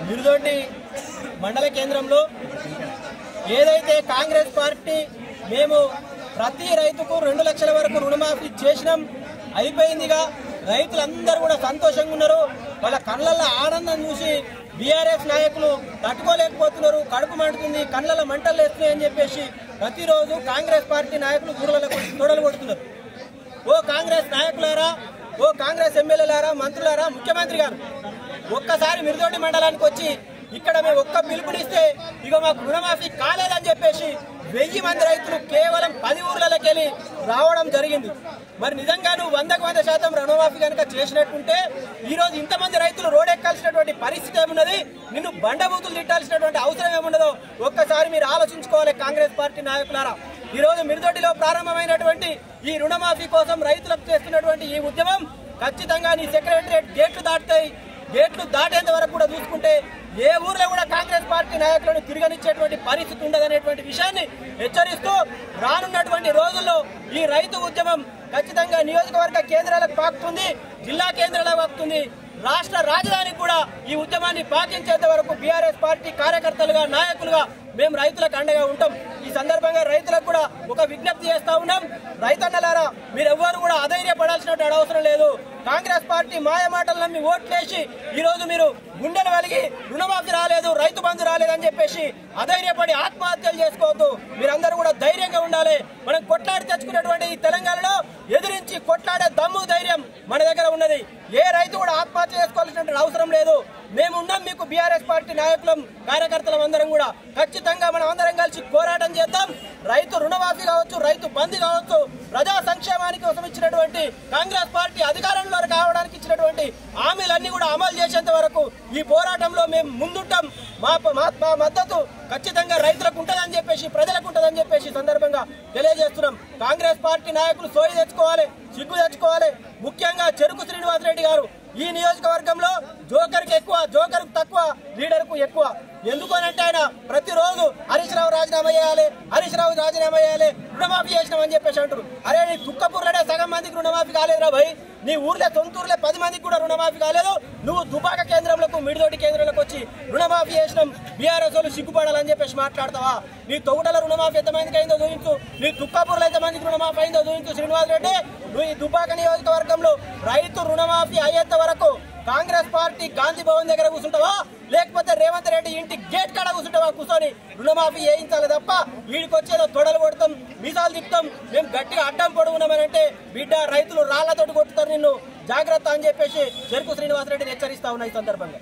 మిరుదొడ్డి మండల కేంద్రంలో ఏదైతే కాంగ్రెస్ పార్టీ మేము ప్రతి రైతుకు 2 లక్షల వరకు రుణమాఫీ చేసినాం, అయిపోయిందిగా, రైతులందరూ కూడా సంతోషంగా ఉన్నారు. వాళ్ళ కళ్ళల్లో ఆనందం చూసి బీఆర్ఎస్ నాయకులు తట్టుకోలేకపోతున్నారు. కడుపు మండుతుంది, కళ్ళల్లో మంటలు వేస్తున్నాయి అని చెప్పేసి ప్రతిరోజు కాంగ్రెస్ పార్టీ నాయకులు గొడవలు కొడుతున్నారు. ఓ కాంగ్రెస్ నాయకులారా, ఓ కాంగ్రెస్ ఎమ్మెల్యేలారా, మంత్రులారా, ముఖ్యమంత్రి గారు ఒక్కసారి మిరుదొడ్డి మండలానికి వచ్చి ఇక్కడ మేము ఒక్క పిలుపునిస్తే ఇక మాకు రుణమాఫీ కాలేదని చెప్పేసి 1000 మంది రైతులు కేవలం 10 ఊర్లకెళ్ళి రావడం జరిగింది. మరి నిజంగా నువ్వు 100% రుణమాఫీ కనుక చేసినట్టుంటే ఈ రోజు ఇంతమంది రైతులు రోడ్డెక్కాల్సినటువంటి పరిస్థితి ఏమున్నది, నిన్ను బండబూతులు తిట్టాల్సినటువంటి అవసరం ఏముండదో ఒక్కసారి మీరు ఆలోచించుకోవాలి కాంగ్రెస్ పార్టీ నాయకులారా. ఈ రోజు మిరుదొడ్డిలో ప్రారంభమైనటువంటి ఈ రుణమాఫీ కోసం రైతులకు చేస్తున్నటువంటి ఈ ఉద్యమం ఖచ్చితంగా నీ సెక్రటరియట్ గేట్లు దాటుతాయి. గేట్లు దాటేంత వరకు కూడా చూసుకుంటే ఏ ఊర్లో కూడా కాంగ్రెస్ పార్టీ నాయకులను తిరగనిచ్చేటువంటి పరిస్థితి ఉండదనేటువంటి విషయాన్ని హెచ్చరిస్తూ రానున్నటువంటి రోజుల్లో ఈ రైతు ఉద్యమం ఖచ్చితంగా నియోజకవర్గ కేంద్రాలకు పాకుతుంది, జిల్లా కేంద్రాలకు పాకుతుంది, రాష్ట్ర రాజధానికి కూడా ఈ ఉద్యమాన్ని పాకించేంత వరకు బీఆర్ఎస్ పార్టీ కార్యకర్తలుగా నాయకులుగా మేము రైతులకు అండగా ఉంటాం. ఈ సందర్భంగా రైతులకు కూడా ఒక విజ్ఞప్తి చేస్తా ఉన్నాం. రైతన్నలారా, మీరెవ్వరు కూడా అధైర్యపడాల్సినటువంటి అవసరం లేదు. కాంగ్రెస్ పార్టీ మాయ మాటలు నమ్మి ఓట్లేసి ఈ రోజు మీరు గుండెలు వెలిగి రుణమాఫీ రాలేదు, రైతు బంధు రాలేదని చెప్పేసి అధైర్యపడి ఆత్మహత్యలు చేసుకోవద్దు. మీరందరూ కూడా ధైర్యంగా ఉండాలి. మనం కొట్లాడి తెచ్చుకున్నటువంటి ఈ తెలంగాణలో ఎదిరించి కొట్లాడే దమ్ము ధైర్యం మన దగ్గర ఉన్నది. ఏ రైతు కూడా ఆత్మహత్య చేసుకోవాల్సినటువంటి అవసరం లేదు. మేమున్నాం మీకు బీఆర్ఎస్ పార్టీ నాయకులం, కార్యకర్తలం అందరం కూడా ఖచ్చితంగా మనం అందరం కలిసి పోరాటం చేద్దాం. రైతు రుణమాఫీ కావచ్చు, రైతు బంధు కావచ్చు, ప్రజా సంక్షేమానికి కోసం ఇచ్చినటువంటి కాంగ్రెస్ పార్టీ అధికారంలో కావడానికి ఇచ్చినటువంటి హామీలన్నీ కూడా అమలు చేసేంత వరకు ఈ పోరాటంలో మేము ముందుంటాం. మా మద్దతు ఖచ్చితంగా రైతులకు ఉంటుందని చెప్పేసి, ప్రజలకు ఉంటుందని చెప్పేసి సందర్భంగా తెలియజేస్తున్నాం. కాంగ్రెస్ పార్టీ నాయకులు సోయి తెచ్చుకోవాలి, సిగ్గు తెచ్చుకోవాలి. ముఖ్యంగా చెరుకు శ్రీనివాసరెడ్డి గారు ఈ నియోజకవర్గంలో జోకర్కి ఎక్కువ, జోకర్కు తక్కువ, లీడర్కు ఎక్కువ. ఎందుకనంటే ఆయన ప్రతిరోజు హరీష్ రావు రాజీనామా చేయాలి, హరీష్ రావు రాజీనామా చేయాలి, రుణమాఫీ చేసినామని చెప్పేసి అంటారు. అరే నీ దుఃఖపూర్లనే సగం మందికి రుణమాఫీ కాలేదురా భయ్. నీ ఊర్లో సొంతూరులే 10 మందికి కూడా రుణమాఫీ కాలేదు. నువ్వు దుబాక కేంద్రంలో మిడిదొడ్డి కేంద్రంలోకి వచ్చి రుణమాఫీ చేసినాం, బీఆర్ఎస్ వాళ్ళు సిగ్గుపడాలని చెప్పేసి మాట్లాడతావా? నీ తొగుటల రుణమాఫీ ఎంతమందికి అయిందో చూపించు, నీ దుఃఖపూర్లో ఎంతమందికి రుణమాఫీ అయిందో చూపించు. శ్రీనివాస్ రెడ్డి, నువ్వు ఈ దుబాక నియోజకవర్గంలో రైతు రుణమాఫీ అయ్యేంత వరకు కాంగ్రెస్ పార్టీ గాంధీ భవన్ దగ్గర కూర్చుంటావా, లేకపోతే రేవంత్ రెడ్డి ఇంటి గేట్ కాడ కూర్చుంటావా? కూర్చొని రుణమాఫీ చేయించాలి తప్ప వీడికి వచ్చేదో తొడలు కొడతాం, మీసాలు తిప్పుతాం, మేము గట్టిగా అడ్డం పొడుగున్నామని అంటే బిడ్డ రైతులు రాళ్లతోటి కొట్టుతారు నిన్ను, జాగ్రత్త అని చెప్పేసి చెరుకు శ్రీనివాసరెడ్డిని హెచ్చరిస్తా ఉన్నా ఈ సందర్భంగా.